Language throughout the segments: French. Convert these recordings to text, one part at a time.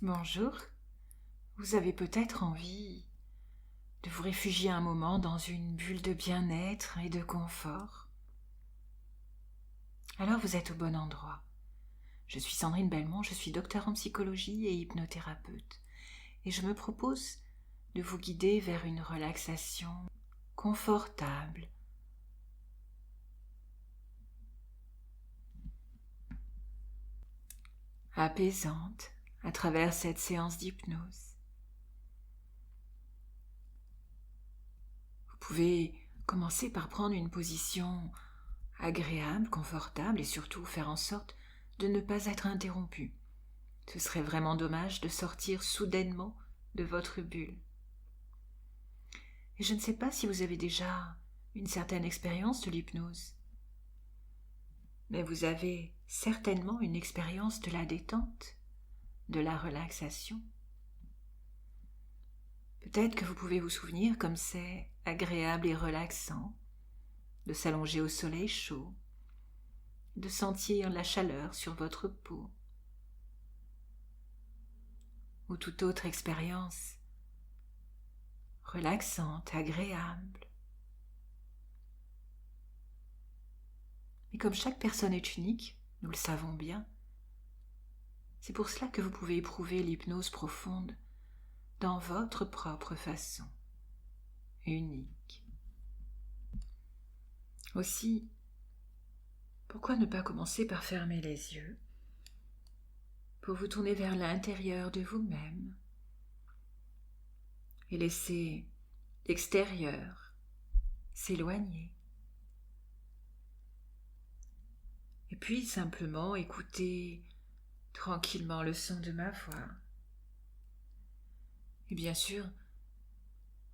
Bonjour, vous avez peut-être envie de vous réfugier un moment dans une bulle de bien-être et de confort. Alors vous êtes au bon endroit. Je suis Sandrine Belmont, je suis docteure en psychologie et hypnothérapeute et je me propose de vous guider vers une relaxation confortable, apaisante à travers cette séance d'hypnose. Vous pouvez commencer par prendre une position agréable, confortable et surtout faire en sorte de ne pas être interrompu. Ce serait vraiment dommage de sortir soudainement de votre bulle. Et je ne sais pas si vous avez déjà une certaine expérience de l'hypnose, mais vous avez certainement une expérience de la détente, de la relaxation. Peut-être que vous pouvez vous souvenir comme c'est agréable et relaxant de s'allonger au soleil chaud, de sentir la chaleur sur votre peau, ou toute autre expérience relaxante, agréable. Mais comme chaque personne est unique, nous le savons bien, c'est pour cela que vous pouvez éprouver l'hypnose profonde dans votre propre façon, unique. Aussi, pourquoi ne pas commencer par fermer les yeux pour vous tourner vers l'intérieur de vous-même et laisser l'extérieur s'éloigner. Et puis simplement écouter tranquillement le son de ma voix. Et bien sûr,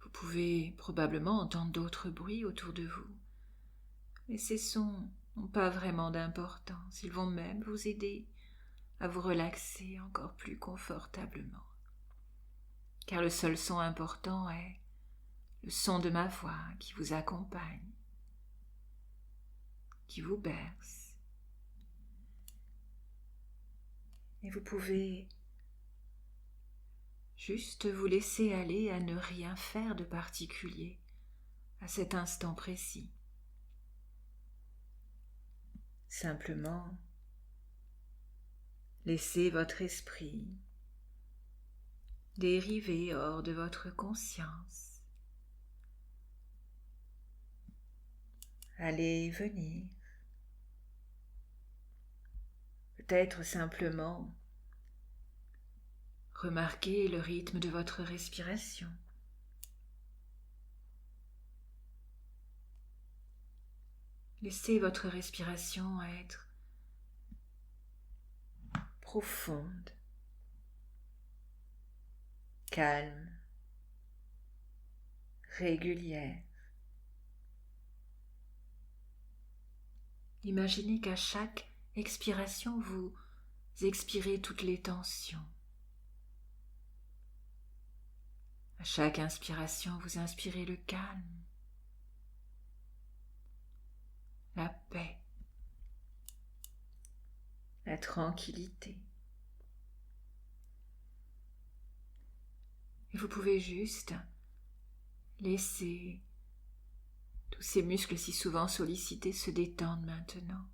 vous pouvez probablement entendre d'autres bruits autour de vous, mais ces sons n'ont pas vraiment d'importance, ils vont même vous aider à vous relaxer encore plus confortablement. Car le seul son important est le son de ma voix qui vous accompagne, qui vous berce. Et vous pouvez juste vous laisser aller à ne rien faire de particulier à cet instant précis. Simplement, laissez votre esprit dériver hors de votre conscience, aller et venir, peut-être simplement remarquez le rythme de votre respiration. Laissez votre respiration être profonde, calme, régulière. Imaginez qu'à chaque expiration, vous expirez toutes les tensions. À chaque inspiration, vous inspirez le calme, la paix, la tranquillité. Et vous pouvez juste laisser tous ces muscles si souvent sollicités se détendre maintenant.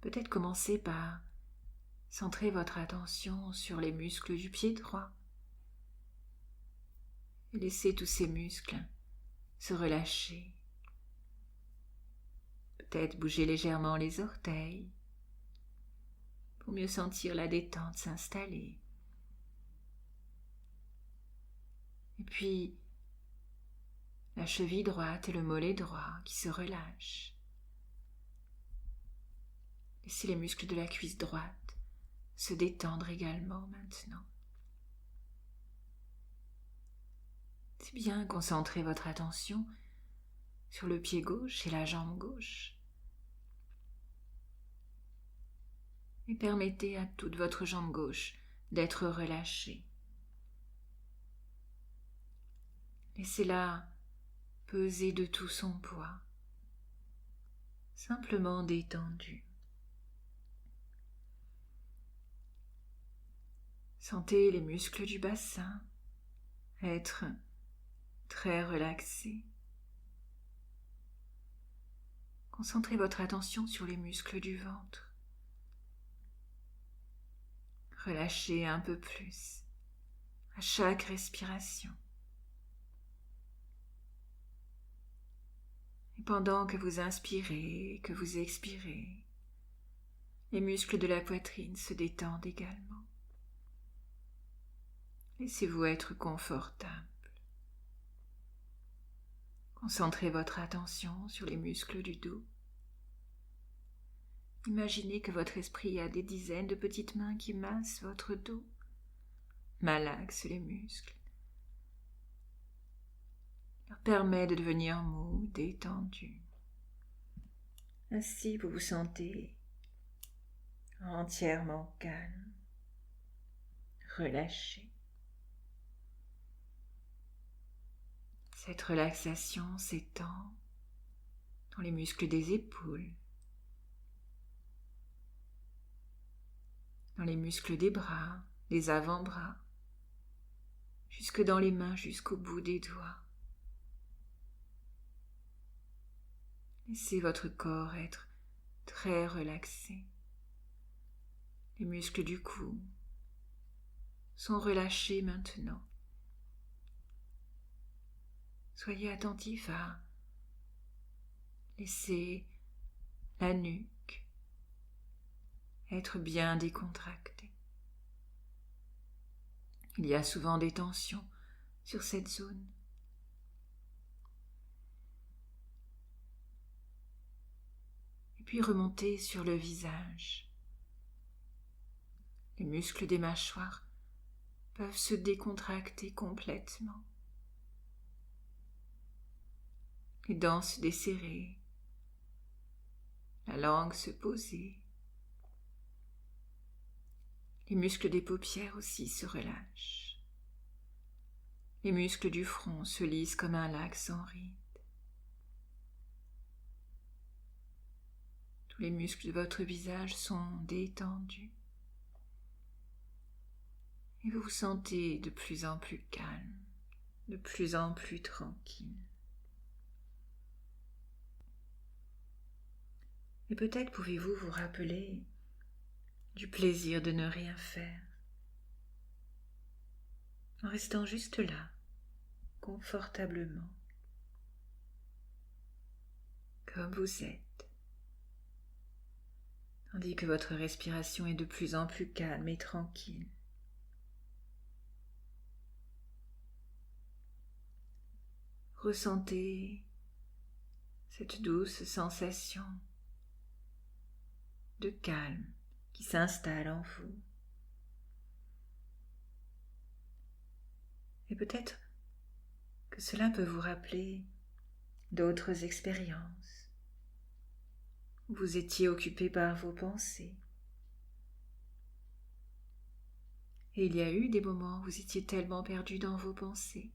Peut-être commencer par centrer votre attention sur les muscles du pied droit et laisser tous ces muscles se relâcher. Peut-être bouger légèrement les orteils pour mieux sentir la détente s'installer. Et puis, la cheville droite et le mollet droit qui se relâchent. Laissez les muscles de la cuisse droite se détendre également maintenant. C'est bien, concentrez votre attention sur le pied gauche et la jambe gauche. Et permettez à toute votre jambe gauche d'être relâchée. Laissez-la peser de tout son poids, simplement détendue. Sentez les muscles du bassin être très relaxés. Concentrez votre attention sur les muscles du ventre. Relâchez un peu plus à chaque respiration. Et pendant que vous inspirez et que vous expirez, les muscles de la poitrine se détendent également. Laissez-vous être confortable. Concentrez votre attention sur les muscles du dos. Imaginez que votre esprit a des dizaines de petites mains qui massent votre dos, malaxent les muscles, leur permet de devenir mou, détendu. Ainsi, vous vous sentez entièrement calme, relâché. Cette relaxation s'étend dans les muscles des épaules, dans les muscles des bras, des avant-bras, jusque dans les mains, jusqu'au bout des doigts. Laissez votre corps être très relaxé. Les muscles du cou sont relâchés maintenant. Soyez attentif à laisser la nuque être bien décontractée. Il y a souvent des tensions sur cette zone. Et puis remontez sur le visage. Les muscles des mâchoires peuvent se décontracter complètement. Les dents se desserrer, la langue se poser. Les muscles des paupières aussi se relâchent. Les muscles du front se lissent comme un lac sans ride. Tous les muscles de votre visage sont détendus. Et vous vous sentez de plus en plus calme, de plus en plus tranquille. Et peut-être pouvez-vous vous rappeler du plaisir de ne rien faire, en restant juste là, confortablement, comme vous êtes, tandis que votre respiration est de plus en plus calme et tranquille. Ressentez cette douce sensation de calme qui s'installe en vous. Et peut-être que cela peut vous rappeler d'autres expériences où vous étiez occupé par vos pensées. Et il y a eu des moments où vous étiez tellement perdu dans vos pensées,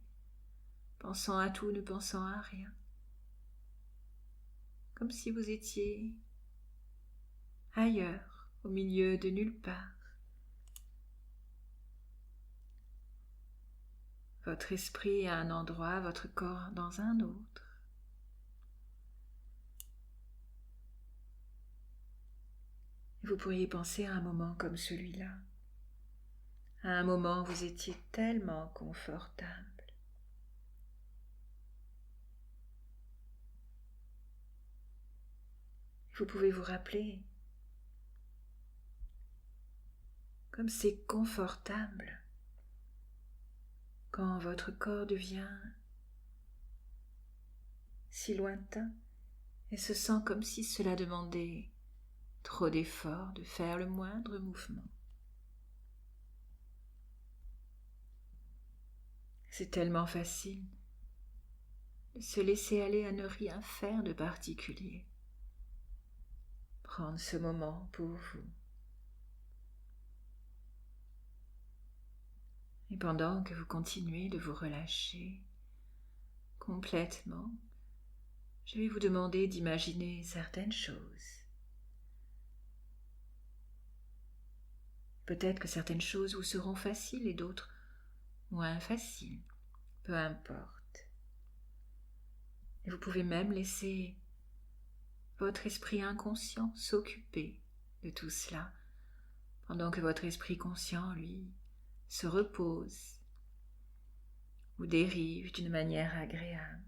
pensant à tout, ne pensant à rien, comme si vous étiez ailleurs, au milieu de nulle part. Votre esprit à un endroit, votre corps dans un autre. Et vous pourriez penser à un moment comme celui-là, à un moment où vous étiez tellement confortable. Vous pouvez vous rappeler comme c'est confortable quand votre corps devient si lointain et se sent comme si cela demandait trop d'efforts de faire le moindre mouvement. C'est tellement facile de se laisser aller à ne rien faire de particulier. Prendre ce moment pour vous. Et pendant que vous continuez de vous relâcher complètement, je vais vous demander d'imaginer certaines choses. Peut-être que certaines choses vous seront faciles et d'autres moins faciles. Peu importe. Et vous pouvez même laisser votre esprit inconscient s'occuper de tout cela, pendant que votre esprit conscient, lui, se repose ou dérive d'une manière agréable.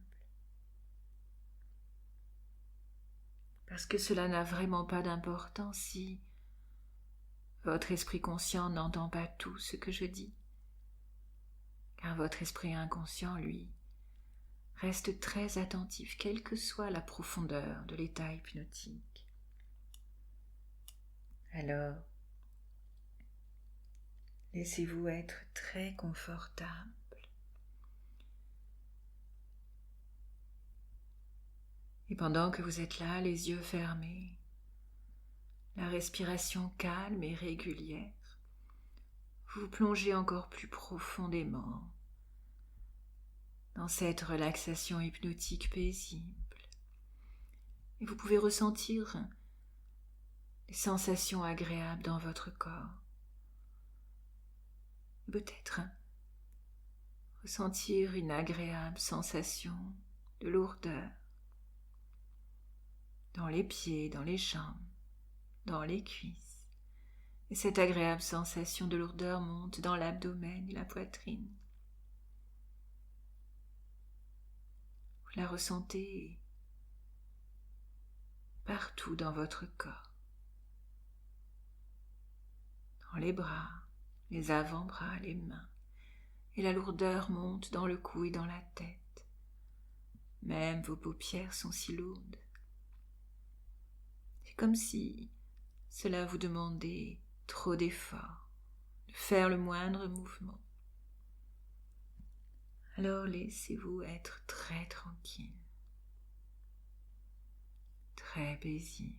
Parce que cela n'a vraiment pas d'importance si votre esprit conscient n'entend pas tout ce que je dis, car votre esprit inconscient, lui, reste très attentif, quelle que soit la profondeur de l'état hypnotique. Alors, laissez-vous être très confortable. Et pendant que vous êtes là, les yeux fermés, la respiration calme et régulière, vous vous plongez encore plus profondément dans cette relaxation hypnotique paisible. Et vous pouvez ressentir des sensations agréables dans votre corps. Peut-être ressentir une agréable sensation de lourdeur dans les pieds, dans les jambes, dans les cuisses. Et cette agréable sensation de lourdeur monte dans l'abdomen et la poitrine. Vous la ressentez partout dans votre corps. Dans les bras, les avant-bras, les mains. Et la lourdeur monte dans le cou et dans la tête. Même vos paupières sont si lourdes. C'est comme si cela vous demandait trop d'efforts, de faire le moindre mouvement. Alors laissez-vous être très tranquille, très paisible.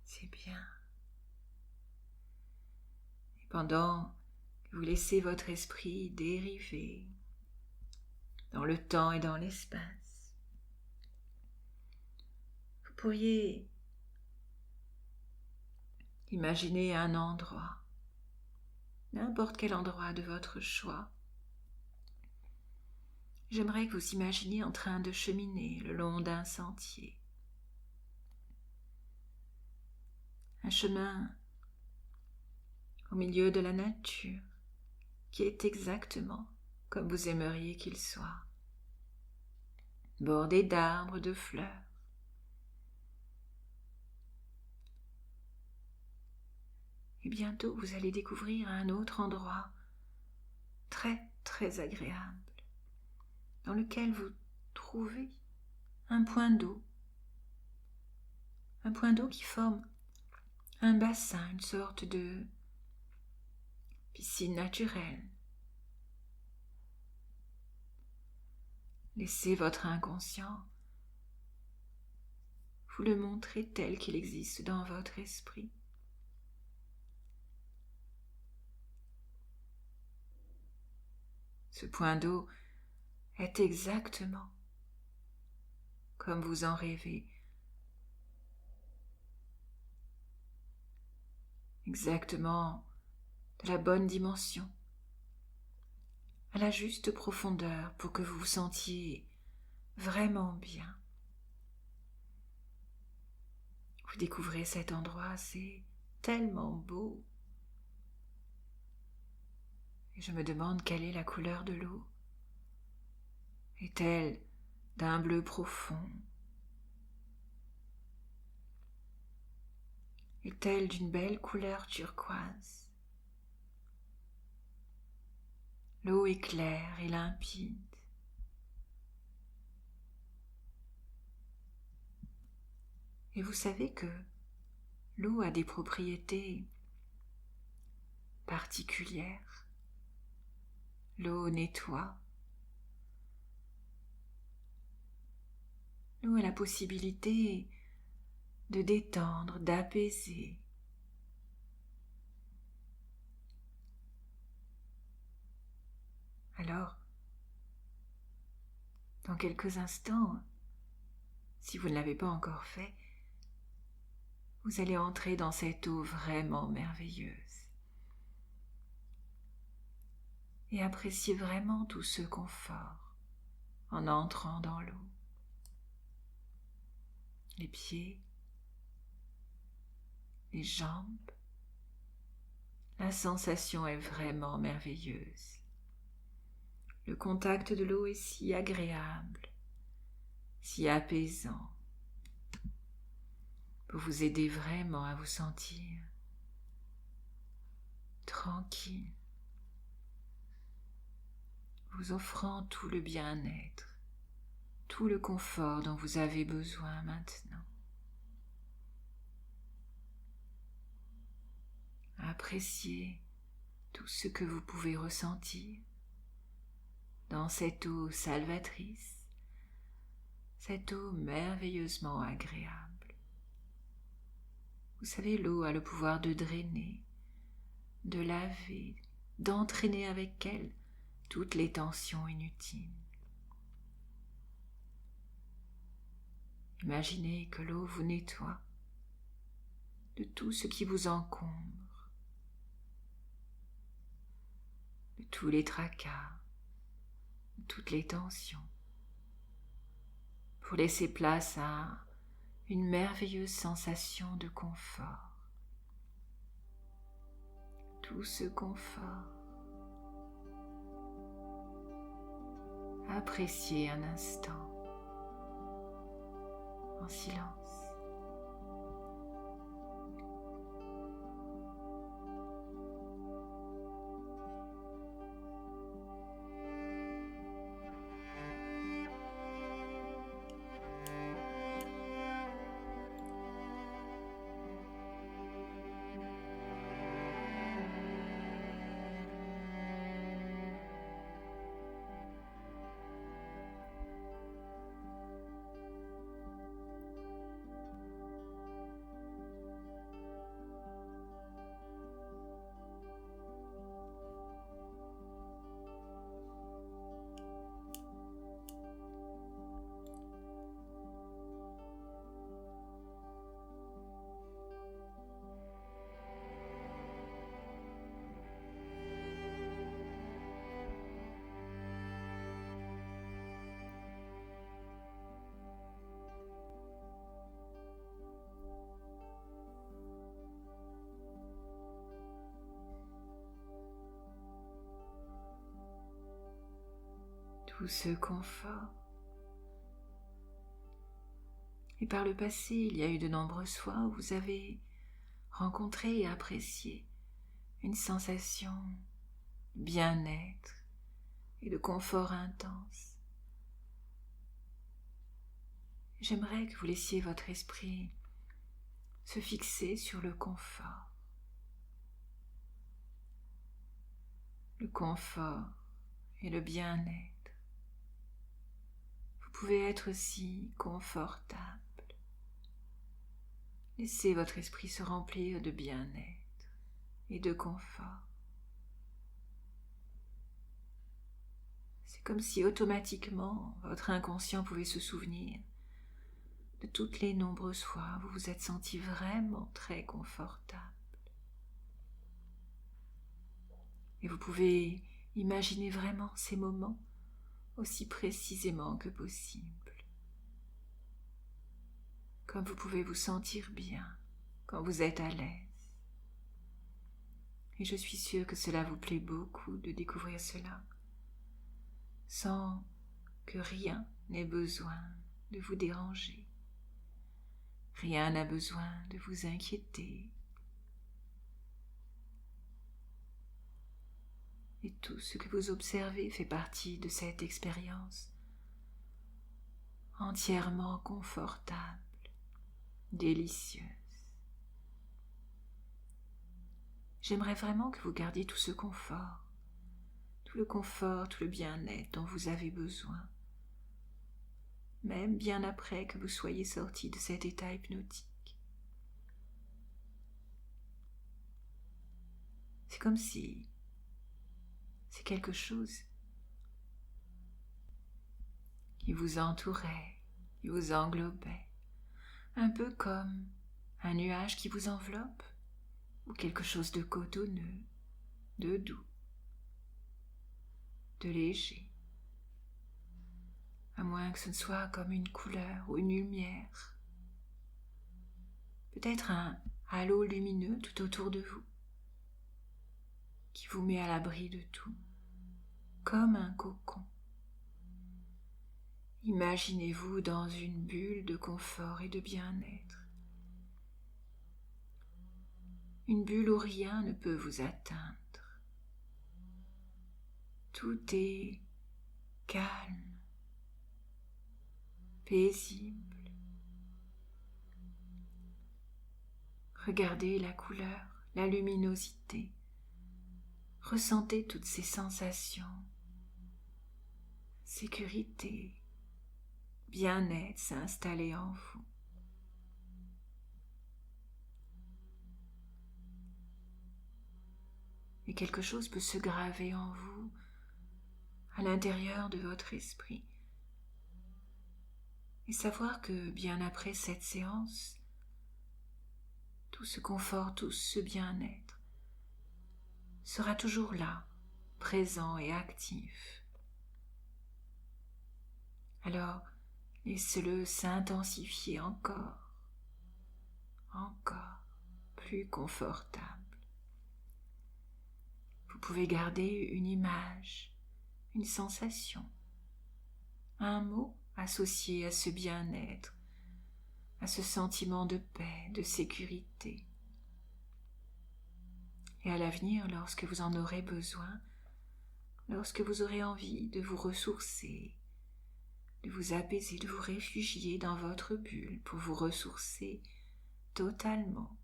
C'est bien. Et pendant que vous laissez votre esprit dériver dans le temps et dans l'espace, vous pourriez imaginer un endroit, n'importe quel endroit de votre choix. J'aimerais que vous imaginiez en train de cheminer le long d'un sentier. Un chemin au milieu de la nature qui est exactement comme vous aimeriez qu'il soit, bordé d'arbres, de fleurs. Et bientôt vous allez découvrir un autre endroit très très agréable dans lequel vous trouvez un point d'eau qui forme un bassin, une sorte de piscine naturelle. Laissez votre inconscient vous le montrer tel qu'il existe dans votre esprit. Ce point d'eau est exactement comme vous en rêvez, exactement de la bonne dimension, à la juste profondeur pour que vous vous sentiez vraiment bien. Vous découvrez cet endroit, c'est tellement beau. Et je me demande quelle est la couleur de l'eau. Est-elle d'un bleu profond? Est-elle d'une belle couleur turquoise? L'eau est claire et limpide. Et vous savez que l'eau a des propriétés particulières. L'eau nettoie. L'eau a la possibilité de détendre, d'apaiser. Alors, dans quelques instants, si vous ne l'avez pas encore fait, vous allez entrer dans cette eau vraiment merveilleuse et apprécier vraiment tout ce confort en entrant dans l'eau. Les pieds, les jambes, la sensation est vraiment merveilleuse. Le contact de l'eau est si agréable, si apaisant, pour vous aider vraiment à vous sentir tranquille, vous offrant tout le bien-être, tout le confort dont vous avez besoin maintenant. Appréciez tout ce que vous pouvez ressentir dans cette eau salvatrice, cette eau merveilleusement agréable. Vous savez, l'eau a le pouvoir de drainer, de laver, d'entraîner avec elle toutes les tensions inutiles. Imaginez que l'eau vous nettoie de tout ce qui vous encombre, de tous les tracas, de toutes les tensions, pour laisser place à une merveilleuse sensation de confort. Tout ce confort, appréciez un instant en silence. Tout ce confort. Et par le passé, il y a eu de nombreuses fois où vous avez rencontré et apprécié une sensation de bien-être et de confort intense. J'aimerais que vous laissiez votre esprit se fixer sur le confort. Le confort et le bien-être. Vous pouvez être si confortable. Laissez votre esprit se remplir de bien-être et de confort. C'est comme si automatiquement votre inconscient pouvait se souvenir de toutes les nombreuses fois où vous vous êtes senti vraiment très confortable. Et vous pouvez imaginer vraiment ces moments aussi précisément que possible. Comme vous pouvez vous sentir bien quand vous êtes à l'aise. Et je suis sûre que cela vous plaît beaucoup de découvrir cela, sans que rien n'ait besoin de vous déranger. Rien n'a besoin de vous inquiéter. Et tout ce que vous observez fait partie de cette expérience entièrement confortable, délicieuse. J'aimerais vraiment que vous gardiez tout ce confort, tout le confort, tout le bien-être dont vous avez besoin, même bien après que vous soyez sorti de cet état hypnotique. C'est comme si c'est quelque chose qui vous entourait, qui vous englobait, un peu comme un nuage qui vous enveloppe ou quelque chose de cotonneux, de doux, de léger, à moins que ce ne soit comme une couleur ou une lumière, peut-être un halo lumineux tout autour de vous, qui vous met à l'abri de tout, comme un cocon. Imaginez-vous dans une bulle de confort et de bien-être, une bulle où rien ne peut vous atteindre. Tout est calme, paisible. Regardez la couleur, la luminosité. Ressentez toutes ces sensations. Sécurité, bien-être s'installer en vous. Et quelque chose peut se graver en vous, à l'intérieur de votre esprit. Et savoir que bien après cette séance, tout ce confort, tout ce bien-être sera toujours là, présent et actif. Alors, laissez-le s'intensifier encore plus confortable. Vous pouvez garder une image, une sensation, un mot associé à ce bien-être, à ce sentiment de paix, de sécurité. Et à l'avenir, lorsque vous en aurez besoin, lorsque vous aurez envie de vous ressourcer, de vous apaiser, de vous réfugier dans votre bulle pour vous ressourcer totalement,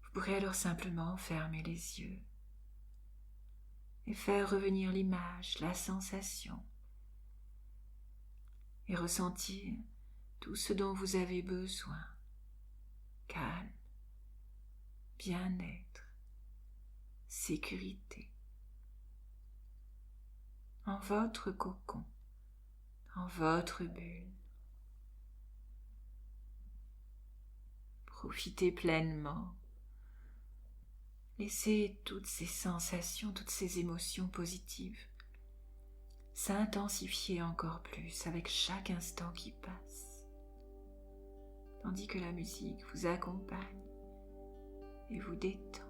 vous pourrez alors simplement fermer les yeux et faire revenir l'image, la sensation, et ressentir tout ce dont vous avez besoin, calme, bien-être, sécurité, en votre cocon, dans votre bulle. Profitez pleinement. Laissez toutes ces sensations, toutes ces émotions positives s'intensifier encore plus avec chaque instant qui passe, tandis que la musique vous accompagne et vous détend.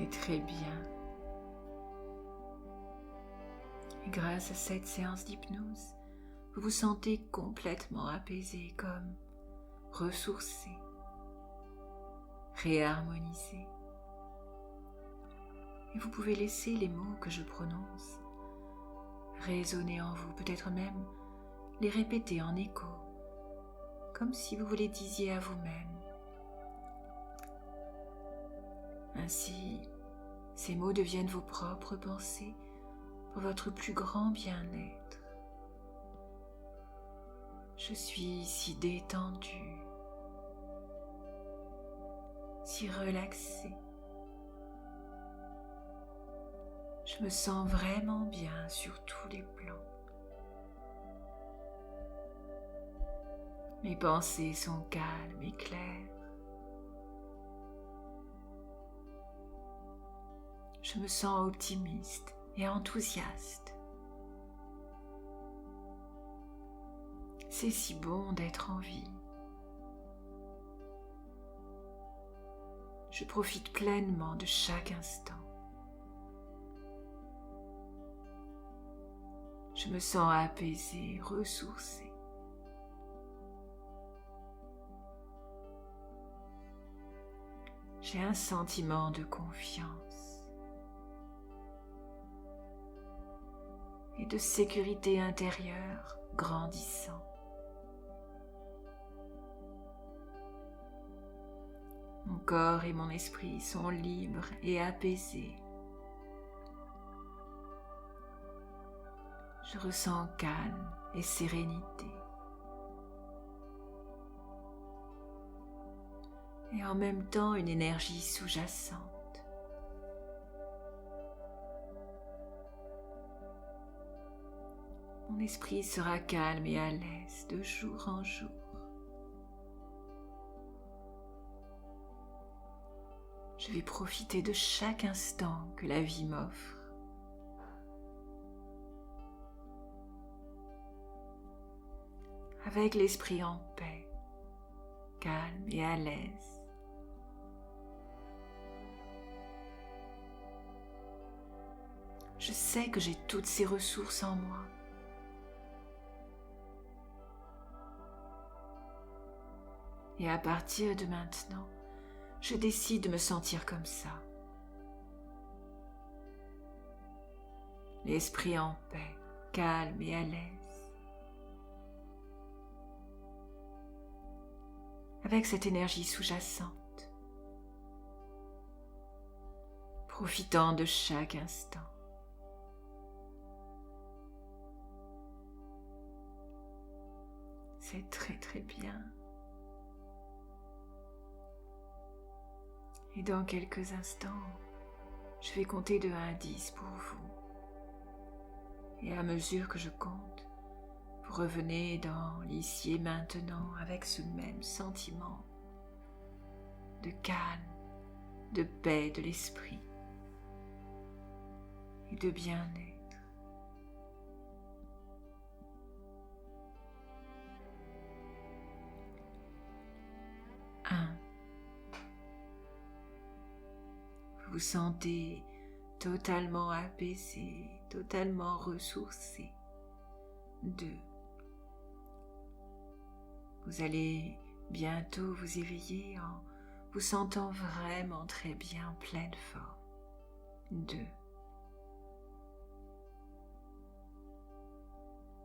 C'est très bien. Et grâce à cette séance d'hypnose, vous vous sentez complètement apaisé, comme ressourcé, réharmonisé. Et vous pouvez laisser les mots que je prononce résonner en vous, peut-être même les répéter en écho, comme si vous vous les disiez à vous-même. Ainsi, ces mots deviennent vos propres pensées pour votre plus grand bien-être. Je suis si détendue, si relaxée. Je me sens vraiment bien sur tous les plans. Mes pensées sont calmes et claires. Je me sens optimiste et enthousiaste. C'est si bon d'être en vie. Je profite pleinement de chaque instant. Je me sens apaisée, ressourcée. J'ai un sentiment de confiance et de sécurité intérieure grandissant. Mon corps et mon esprit sont libres et apaisés. Je ressens calme et sérénité. Et en même temps une énergie sous-jacente. Mon esprit sera calme et à l'aise de jour en jour. Je vais profiter de chaque instant que la vie m'offre. Avec l'esprit en paix, calme et à l'aise. Je sais que j'ai toutes ces ressources en moi. Et à partir de maintenant, je décide de me sentir comme ça. L'esprit en paix, calme et à l'aise. Avec cette énergie sous-jacente, profitant de chaque instant. C'est très très bien. Et dans quelques instants, je vais compter de 1 à 10 pour vous. Et à mesure que je compte, vous revenez dans l'ici et maintenant avec ce même sentiment de calme, de paix de l'esprit et de bien-être. 1. Vous vous sentez totalement apaisé, totalement ressourcé. 2. Vous allez bientôt vous éveiller en vous sentant vraiment très bien, en pleine forme. 2.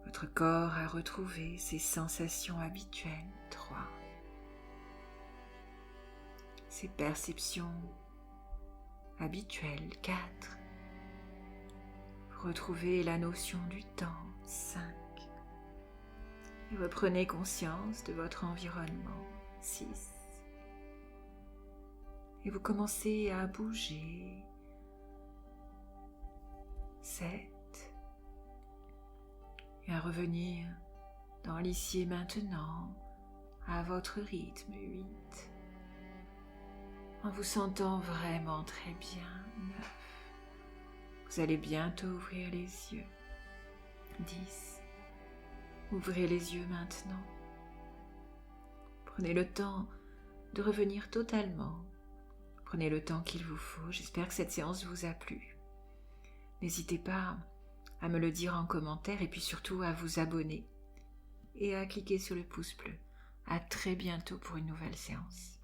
Votre corps a retrouvé ses sensations habituelles. 3. Ses perceptions habituelles. 4. Vous retrouvez la notion du temps. 5. Et reprenez conscience de votre environnement. 6. Et vous commencez à bouger. 7. Et à revenir dans l'ici et maintenant à votre rythme. 8. En vous sentant vraiment très bien. 9. Vous allez bientôt ouvrir les yeux. 10. Ouvrez les yeux maintenant. Prenez le temps de revenir totalement Prenez le temps qu'il vous faut. J'espère que cette séance vous a plu. N'hésitez pas à me le dire en commentaire et puis surtout à vous abonner et à cliquer sur le pouce bleu. À très bientôt pour une nouvelle séance.